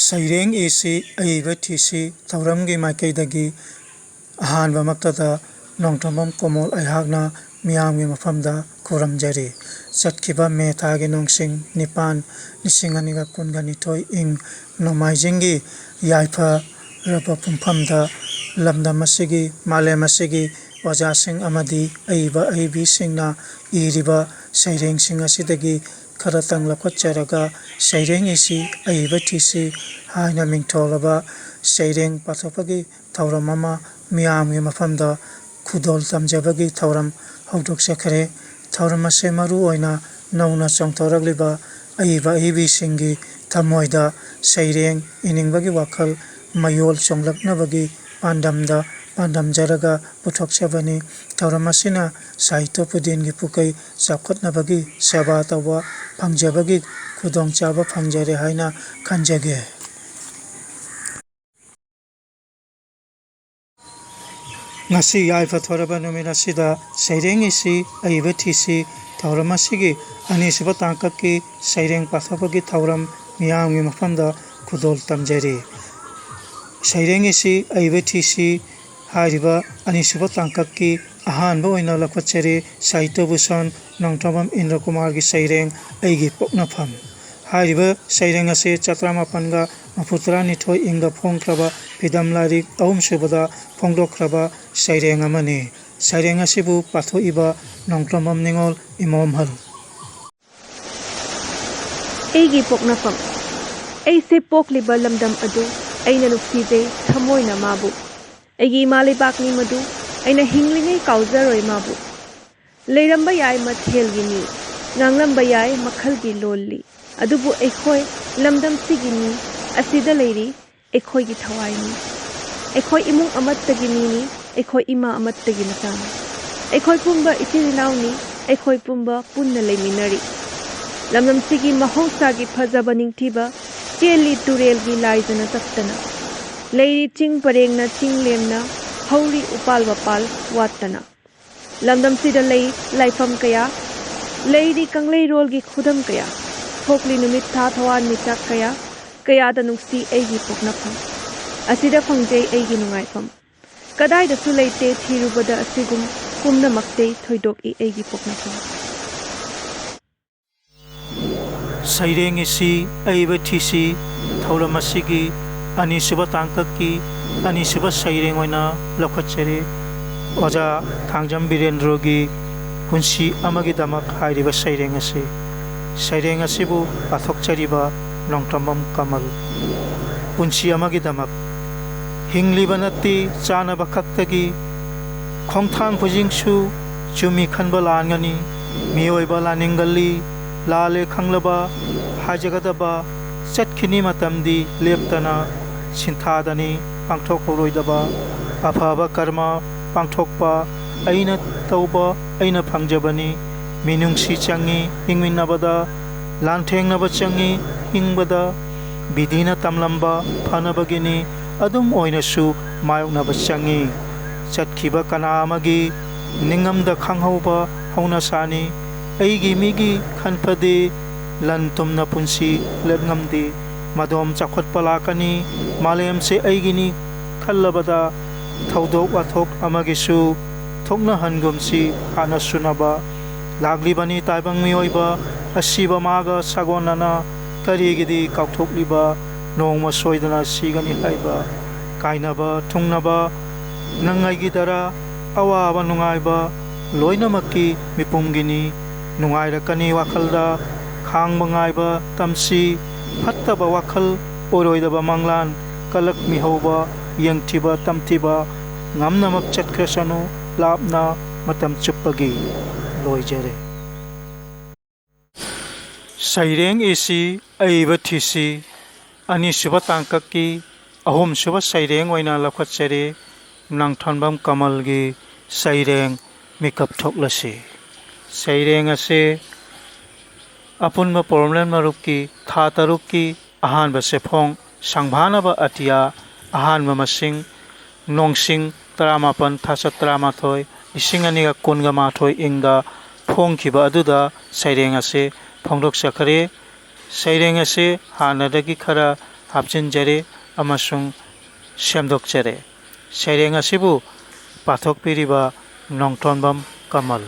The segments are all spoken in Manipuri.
Saireng isi aiba tisi tauramgi maikaidagi ahanba maktada nongtambam komol aihagna miyamgi mafamda kuramjari chatkiba me thagi nongsing nipan lisinganiga kunganithoi ing nomaijingi yaifa raba pumfamda lamdam asigi malem asigi wajasing amadi aiba aibi singna iriba saireng sing asidagi karatang lakwatcharaga saireng isi aiba tisi haina mingtholaba saireng pathopagi thauram ama miyamgi mafamda khudol tamjabagi thauram haudoksakare thauram ase maru oina nauna chongthoragliba aiba aibi singi thamoida saireng iningbagi wakhal mayol chonglaknabagi pandamda pandamjaraga puthokchabani thauram asina sahitya pudingi pukai chapkhatnabagi seba tawba phangjabagi khudongchaba phangjare haina khanjage ngasi yaifa thoraba numina sida saireng isi aiba thisi thauram asigi anisuba tangkaki saireng pathopagi thauram miyamgi mafamda khudol tamjari saireng isi aiba thisi hariba anisuba tangkaki ahanba oina lakwachari sahitya bhushan nongtambam indra kumargi saireng aigi poknafam hariba saireng ase chatramapanga mafutra nithoi inga phongkraba pidam larik ahum subada phongdokraba saireng amani saireng asibu pathoiba nongtambam ningol imomhal aigi poknafam aise pokliba lamdam adu aina nuksijai thamoina mabu aigi malibakni madu aina hinglingai kauzaroi mabu leiramba yai mathelgini nganglamba yai makhalgi lolli adubu ekhoi lamdam sigini asida leiri ekhoi gi thawaini ekhoi imung amattagi mini ekhoi ima amattagi matani ekhoi pumba ichirinauni ekhoi pumba punna leiminari lamdam sigi mahosagi phajaba ningthiba cheli turelgi laizana taktana leiri ching parengna ching lemna hauri upal wapal wattana lamdam sida lei laifam kaya leiri kanglei rolgi khudam kaya thokli numit tha thawan michak kaya kaya da nungsi aigi poknafam asida phangjai aigi nungaifam kadai da su leite thirubada asigum pumna makte thoidok I aigi poknafam saireng isi aiba thisi thauram asigi anisuba tangkaki anisuba saireng oina lakwachare oja thangjam birendrogi punsi amagi damak hairiba saireng ase saireng asibu pathokchariba nongtambam kamal punsi amagi damak hingliba natti chanaba khaktagi khongthang phujingsu chumi khanba langani miyoiba laningali lale khanglaba hajagadaba chatkhini matamdi leptana sinthadani pangthokoroidaba afaba karma pangthokpa aina tauba aina phangjabani minungsi changi hingminnabada lanthengnaba changi hingbada bidhina tamlamba phanabagini adum oinasu mayoknaba changi chatkhiba kana amagi ningamda khanghauba hauna sani aigi migi khanphade lan tumna punsi lepngamde madom chakhotpa lakani malem se aigini khallabada thaudok wathok amagisu thokna hangumsi hana sunaba laglibani taibang miyoiba asiba maga sagonana karigidi kauthokliba nongma soidana sigani haiba kainaba thungnaba nangaigi dara awaba nungaiba loinamaki mipumgini nungairakani wakhalda khangba ngaiba tamsi fattaba wakhal oroidaba manglan kalak mihauba yangthiba tamthiba ngamnamak chatkrasanu lapna matam chuppagi loijare saireng isi aiba thisi anisuba tangkaki ahum suba saireng oina lakwachare nangthanbam kamalgi saireng mikap thoklasi saireng ase apunba problem marupki tha tarukki ahanba sefong sangbhanaba atia ahanba masing nongsing 18 thasa 18 isingani kunga mathoi ingda phongkhiba aduda saireng ase phongdok sakhare saireng ase hanadagi khara ꯍꯥꯞꯆꯤꯟꯖꯔꯦ ꯑꯃꯁꯨꯡ ꯁꯦꯝꯗꯣꯛꯆꯔꯦ꯫ ꯁꯩꯔꯦꯡ ꯑꯁꯤꯕꯨ ꯄꯥꯊꯣꯛꯄꯤꯔꯤꯕ ꯅꯣꯡꯊꯣꯝꯕꯝ ꯀꯃꯜ꯫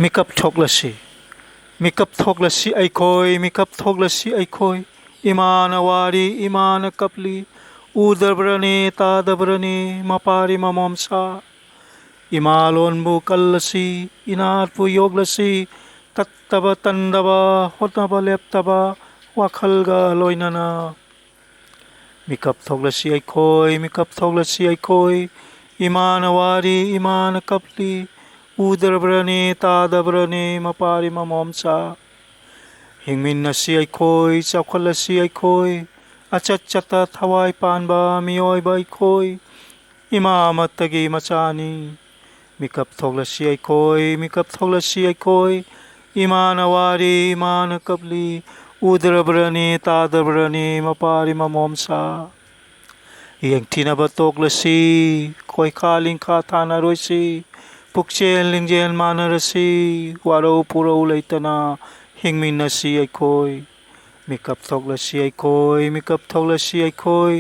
ꯃꯤꯀꯞ ꯊꯣꯛꯂꯁꯤ ꯃꯤꯀꯞ ꯊꯣꯛꯂꯁꯤ ꯑꯩꯈꯣꯏ ꯃꯤꯀꯞ ꯊꯣꯛꯂꯁꯤ ꯑꯩꯈꯣꯏ ꯏꯃꯥꯅ ꯋꯥꯔꯤ ꯏꯃꯥꯅ ꯀꯞꯂꯤ ꯎꯗꯕ꯭ꯔꯅꯦ ꯇꯥꯗꯕ꯭ꯔꯅꯦ ꯃꯄꯥꯔꯤ ꯃꯃꯣꯝꯆꯥ ꯏꯃꯥꯂꯣꯟꯕꯨ ꯀꯜꯂꯁꯤ ꯏꯅꯥꯠꯄꯨ ꯌꯣꯛꯂꯁꯤ ꯇꯠꯇꯕ ꯇꯟꯗꯕ ꯍꯣꯠꯅꯕ ꯂꯦꯞꯇꯕ ꯋꯥꯈꯜꯒ ꯂꯣꯏꯅꯅ ꯃꯤꯀꯞ ꯊꯣꯛꯂꯁꯤ ꯑꯩꯈꯣꯏ ꯃꯤꯀꯞ ꯊꯣꯛꯂꯁꯤ ꯑꯩꯈꯣꯏ ꯏꯃꯥꯅ ꯋꯥꯔꯤ ꯏꯃꯥꯅ ꯀꯞꯂꯤ ꯎꯗ꯭ꯔꯕ꯭ꯔꯅꯦ ꯇꯥꯗꯕ꯭ꯔꯅꯦ ꯃꯄꯥꯔꯤ ꯃꯃꯣꯝꯆꯥ ꯍꯤꯡꯃꯤꯟꯅꯁꯤ ꯑꯩꯈꯣꯏ ꯆꯥꯎꯈꯠꯂꯁꯤ ꯑꯩꯈꯣꯏ ꯑꯆꯠ ꯆꯠꯇ ꯊꯋꯥꯏ ꯄꯥꯟꯕ ꯃꯤꯑꯣꯏꯕ ꯑꯩꯈꯣই ꯏꯃꯥ ꯑꯃꯠꯇꯒꯤ ꯃꯆꯥꯅꯤ ꯃꯤꯀꯞ ꯊꯣꯛꯂꯁꯤ ꯑꯩꯈꯣꯏ ꯃꯤꯀꯞ ꯊꯣꯛꯂꯁꯤ ꯑꯩꯈꯣꯏ ꯏꯃꯥꯅ ꯋꯥꯔꯤ ꯏꯃꯥꯅ ꯀꯞꯂꯤ ꯎꯗ꯭ꯔꯕ꯭ꯔꯅꯦ ꯇꯥꯗꯕ꯭ꯔꯅꯦ ꯃꯄꯥꯔꯤ ꯃꯃꯣꯝꯆꯥ ꯌꯦꯡꯊꯤꯅꯕ ꯇꯣꯛꯂꯁꯤ ꯈꯣꯏꯈꯥ ꯂꯤꯡꯈꯥ ꯊꯥꯅꯔꯣꯏꯁꯤ ꯄꯨꯛꯆꯦꯜ ꯂꯤꯡꯖꯦꯜ ꯃꯥꯟꯅꯔꯁꯤ ꯋꯥꯔꯧ ꯄꯨꯔꯧ ꯂꯩꯇꯅ ꯍꯤꯡꯃꯤꯟꯅꯁꯤ ꯑꯩꯈꯣꯏ ꯃꯤꯀꯞ ꯊꯣꯛꯂꯁꯤ ꯑꯩꯈꯣꯏ ꯃꯤꯀꯞ ꯊꯣꯛꯂꯁꯤ ꯑꯩꯈꯣꯏ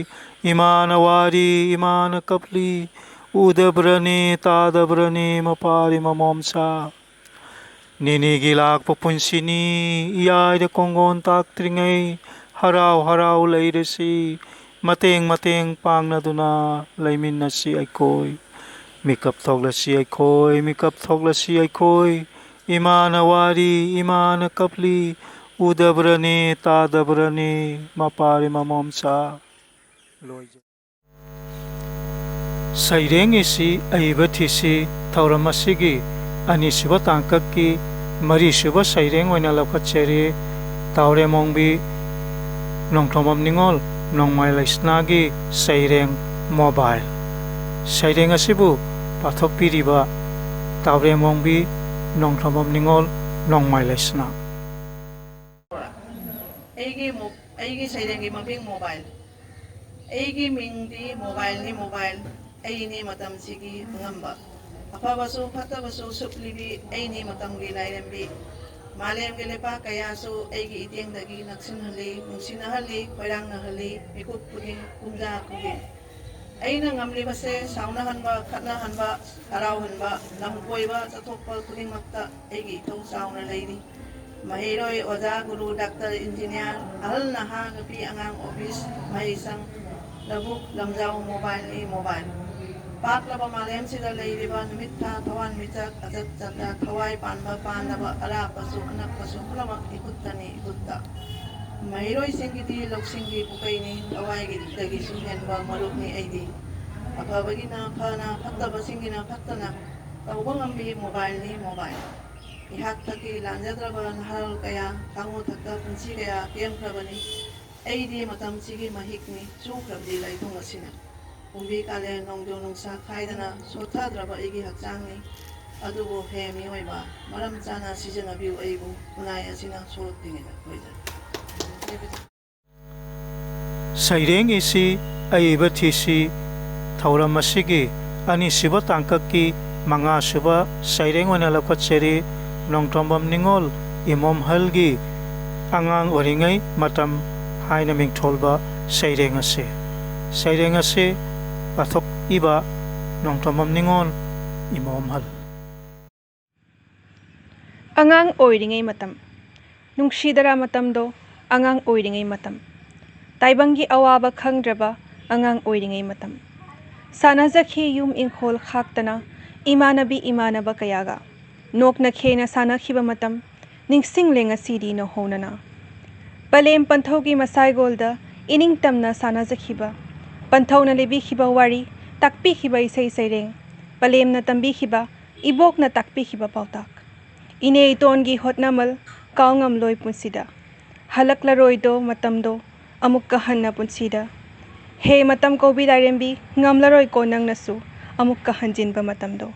ꯏꯃꯥꯅ ꯋꯥꯔꯤ ꯏꯃꯥꯅ ꯀꯞꯂꯤ ꯎꯗꯕ꯭ꯔꯅꯦ ꯇꯥꯗꯕ꯭ꯔꯅꯦ ꯃꯄꯥꯔꯤ ꯃꯃꯣꯝꯆꯥ ꯅꯤꯅꯤꯒꯤ ꯂꯥꯛꯄ ꯄꯨꯟꯁꯤꯅꯤ ꯏꯌꯥꯏꯗ ꯀꯣꯡꯒꯣꯟ ꯇꯥꯛꯇ꯭ꯔꯤꯉꯩ ꯍꯔꯥꯎ ꯍꯔꯥꯎ ꯂꯩꯔꯁꯤ ꯃꯇꯦꯡ ꯄꯥꯡꯅꯗꯨꯅ ꯂꯩꯃꯤꯟꯅꯁꯤ ꯑꯩꯈꯣꯏ ꯃꯤꯀꯞ ꯊꯣꯛꯂꯁꯤ ꯑꯩꯈꯣꯏ ꯃꯤꯀꯞ ꯊꯣꯛꯂꯁꯤ ꯑꯩꯈꯣꯏ ꯏꯃꯥꯅ ꯋꯥꯔꯤ ꯏꯃꯥꯅ ꯀꯞꯂꯤ ꯎꯗꯕ꯭ꯔꯅꯦ ꯇꯥꯗꯕ꯭ꯔꯅꯦ ꯃꯄꯥꯔꯤ ꯃꯃꯣꯝꯆꯥ ꯁꯩꯔꯦꯡ ꯏꯁꯤ ꯑꯏꯕ ꯊꯤꯁꯤ ꯊꯧꯔꯝ ꯑꯁꯤꯒꯤ ꯑꯅꯤꯁꯨꯕ ꯇꯥꯡꯀꯛꯀꯤ ꯃꯔꯤꯁꯨꯕ ꯁꯩꯔꯦꯡ ꯑꯣꯏꯅ ꯂꯧꯈꯠꯆꯔꯤ ꯇꯥꯎꯔꯦꯃꯣꯡꯕꯤ ꯅꯣꯡꯊꯣꯝꯕꯝ ꯅꯤꯡꯉꯣꯜ ꯅꯣꯡꯃꯥꯏ ꯂꯩꯁꯅꯥꯒꯤ ꯁꯩꯔꯦꯡ ꯃꯣꯕꯥꯏꯜ ꯁꯩꯔꯦꯡ ꯑꯁꯤꯕꯨ ꯄꯥꯊꯣꯛꯄꯤꯔꯤꯕ ꯇꯥꯎꯔꯦꯃꯣꯡꯕꯤ ꯅꯣꯡꯊꯣꯝꯕꯝ ꯅꯤꯡꯉꯣꯜ ꯅꯣꯡꯃꯥꯏ ꯂꯩꯁꯅꯥ ꯑꯩꯒꯤ ꯁꯩꯔꯦꯡꯒꯤ ꯃꯃꯤꯡ ꯃꯣꯕꯥꯏꯜ ꯑꯩꯒꯤ ꯃꯤꯡꯗꯤ ꯃꯣꯕꯥꯏꯜꯅꯤ ꯃꯣꯕꯥꯏꯜ ꯑꯩꯅꯤ ꯃꯇꯝꯁꯤꯒꯤ ꯑꯉꯝꯕ ꯑꯐꯕꯁꯨ ꯐꯠꯇꯕꯁꯨ ꯁꯨꯞꯂꯤꯕꯤ ꯑꯩꯅꯤ ꯃꯇꯝꯒꯤ ꯂꯥꯏꯔꯦꯝꯕꯤ ꯃꯥꯂꯦꯝꯒꯤ ꯂꯩꯄꯥꯛ ꯀꯌꯥꯁꯨ ꯑꯩꯒꯤ ꯏꯇꯦꯡꯗꯒꯤ ꯅꯛꯁꯤꯟꯍꯜꯂꯤ ꯅꯨꯡꯁꯤꯅꯍꯜꯂꯤ ꯈꯣꯏꯔꯥꯡꯅꯍꯜꯂꯤ ꯃꯤꯀꯨꯞ ꯈꯨꯗꯤꯡ ꯄꯨꯡꯖꯥ ꯈꯨꯗꯤꯡ ꯑꯩꯅ ꯉꯝꯂꯤꯕꯁꯦ ꯁꯥꯎꯅꯍꯟꯕ ꯈꯠꯅꯍꯟꯕ ꯍꯔꯥꯎꯍꯟꯕ ꯂꯝ ꯀꯣꯏꯕ ꯆꯠꯊꯣꯛꯄ ꯈꯨꯗꯤꯡꯃꯛꯇ ꯑꯩꯒꯤ ꯏꯊꯧ ꯆꯥꯎꯅ ꯂꯩꯔꯤ ꯃꯍꯩꯔꯣꯏ ꯑꯣꯖꯥ ꯒꯨꯔꯨ ꯗꯥꯛꯇꯔ ꯏꯟꯖꯤꯅꯤꯌꯥꯔ ꯑꯍꯜ ꯅꯍꯥ ꯅꯨꯄꯤ ꯑꯉꯥꯡ ꯑꯣꯐꯤꯁ ꯃꯍꯩꯁꯪ ꯂꯧꯕꯨꯛ ꯂꯝꯖꯥꯎ ꯃꯣꯕꯥꯏꯜꯅꯤ ꯃꯣꯕꯥꯏꯜ ꯄꯥꯛꯂꯕ ꯃꯥꯂꯦꯝꯁꯤꯗ ꯂꯩꯔꯤꯕ ꯅꯨꯃꯤꯠ ꯊꯥ ꯊꯋꯥꯟꯃꯤꯆꯥꯛ ꯑꯆꯠ ꯆꯠꯇ ꯊꯋꯥꯏ ꯄꯥꯟꯕ ꯄꯥꯟꯗꯕ ꯑꯔꯥꯞꯄꯁꯨ ꯑꯅꯛꯄꯁꯨ ꯄꯨꯝꯅꯃꯛ ꯏꯈꯨꯠꯇꯅꯤ ꯏꯈꯨꯠꯇ ꯃꯍꯩꯔꯣꯏꯁꯤꯡꯒꯤꯗꯤ ꯂꯧꯁꯤꯡꯒꯤ ꯄꯨꯀꯩꯅꯤ ꯊꯋꯥꯏꯒꯤꯗꯒꯤꯁꯨ ꯍꯦꯟꯕ ꯃꯔꯨꯞꯅꯤ ꯑꯩꯗꯤ ꯑꯐꯕꯒꯤꯅ ꯐꯅ ꯐꯠꯇꯕꯁꯤꯡꯒꯤꯅ ꯐꯠꯇꯅ ꯇꯧꯕ ꯉꯝꯕꯤ ꯃꯣꯕꯥꯏꯜꯅꯤ ꯃꯣꯕꯥꯏꯜ ꯏꯍꯥꯛꯇꯒꯤ ꯂꯥꯟꯖꯗ꯭ꯔꯕ ꯅꯍꯥꯔꯣꯜ ꯀꯌꯥ ꯈꯥꯡꯉꯨꯊꯛꯇ ꯄꯨꯟꯁꯤ ꯀꯌꯥ ꯄꯦꯟꯈ꯭ꯔꯕꯅꯤ ꯑꯩꯗꯤ ꯃꯇꯝꯁꯤꯒꯤ ꯃꯍꯤꯛꯅꯤ ꯆꯨꯈ꯭ꯔꯕꯗꯤ ꯂꯩꯊꯨꯡ ꯑꯁꯤꯅ ꯀꯨꯝꯕꯤ ꯀꯥꯂꯦꯟ ꯅꯣꯡꯖꯨ ꯅꯨꯡꯁꯥ ꯈꯥꯏꯗꯅ ꯁꯣꯊꯗ꯭ꯔꯕ ꯑꯩꯒꯤ ꯍꯛꯆꯥꯡꯅꯤ ꯑꯗꯨꯕꯨ ꯍꯦ ꯃꯤꯑꯣꯏꯕ ꯃꯔꯝ ꯆꯥꯅ ꯁꯤꯖꯤꯟꯅꯕꯤꯌꯨ ꯑꯩꯕꯨ ꯈꯨꯟꯅꯥꯏ ꯑꯁꯤꯅ ꯁꯣꯛꯇ꯭ꯔꯤꯉꯩꯗ ꯂꯣꯏꯖꯔꯦ ꯁꯩꯔꯦꯡ ꯏꯁꯤ ꯑꯏꯕ ꯊꯤꯁꯤ ꯊꯧꯔꯝ ꯑꯁꯤꯒꯤ ꯑꯅꯤꯁꯨꯕ ꯇꯥꯡꯀꯛꯀꯤ ꯃꯉꯥꯁꯨꯕ ꯁꯩꯔꯦꯡ ꯑꯣꯏꯅ ꯂꯧꯈꯠꯆꯔꯤ ꯅꯣꯡꯊꯣꯝꯕꯝ ꯅꯤꯡꯉꯣꯜ ꯏꯃꯣꯝꯍꯜꯒꯤ ꯑꯉꯥꯡ ꯑꯣꯏꯔꯤꯉꯩ ꯃꯇꯝ ꯍꯥꯏꯅ ꯃꯤꯡꯊꯣꯜꯕ ꯁꯩꯔꯦꯡ ꯑꯁꯤ ꯄꯥꯊꯣꯛꯏꯕ ꯅꯣꯡꯊꯣꯝꯕꯝ ꯅꯤꯡꯉꯣꯜ ꯏꯃꯣꯝꯍꯜ ꯑꯉꯥꯡ ꯑꯣꯏꯔꯤꯉꯩ ꯃꯇꯝ ꯅꯨꯡꯁꯤꯗꯔꯥ ꯃꯇꯝꯗꯣ ꯑꯉꯥꯡ ꯑꯣꯏꯔꯤꯉꯩ ꯃꯇꯝ ꯇꯥꯏꯕꯪꯒꯤ ꯑꯋꯥꯕ ꯈꯪꯗ꯭ꯔꯕ ꯑꯉꯥꯡ ꯑꯣꯏꯔꯤꯉꯩ ꯃꯇꯝ ꯁꯥꯟꯅꯖꯈꯤ ꯌꯨꯝ ꯏꯪꯈꯣꯜ ꯈꯥꯛꯇꯅ ꯏꯃꯥꯟꯅꯕ ꯀꯌꯥꯒ ꯅꯣꯛꯅ ꯈꯦꯅ ꯁꯥꯟꯅꯈꯤꯕ ꯃꯇꯝ ꯅꯤꯡꯁꯤꯡꯂꯦ ꯉꯁꯤꯗꯤ ꯅꯧꯍꯧꯅꯅ ꯄꯂꯦꯝ ꯄꯟꯊꯧꯒꯤ ꯃꯁꯥꯏꯒꯣꯜꯗ ꯏꯅꯤꯡꯇꯝꯅ ꯁꯥꯟꯅꯖꯈꯤꯕ ꯄꯟꯊꯧꯅ ꯂꯤꯕꯤꯈꯤꯕ ꯋꯥꯔꯤ ꯇꯥꯛꯄꯤꯈꯤꯕ ꯏꯁꯩ ꯁꯩꯔꯦꯡ ꯄꯂꯦꯝꯅ ꯇꯝꯕꯤꯈꯤꯕ ꯏꯕꯣꯛꯅ ꯇꯥꯛꯄꯤꯈꯤꯕ ꯄꯥꯎꯇꯥꯛ ꯏꯅꯦ ꯏꯇꯣꯟꯒꯤ ꯍꯣꯠꯅꯃꯜ ꯀꯥꯎꯉꯝꯂꯣꯏ ꯄꯨꯟꯁꯤꯗ ꯍꯜꯂꯛꯂꯔꯣꯏꯗꯣ ꯃꯇꯝꯗꯣ ꯑꯃꯨꯛꯀ ꯍꯟꯅ ꯄꯨꯟꯁꯤꯗ ꯍꯦ ꯃꯇꯝ ꯀꯧꯕꯤ ꯂꯥꯏꯔꯦꯝꯕꯤ ꯉꯝꯂꯔꯣꯏꯀꯣ ꯅꯪꯅꯁꯨ ꯑꯃꯨꯛꯀ ꯍꯟꯖꯤꯟꯕ ꯃꯇꯝꯗꯣ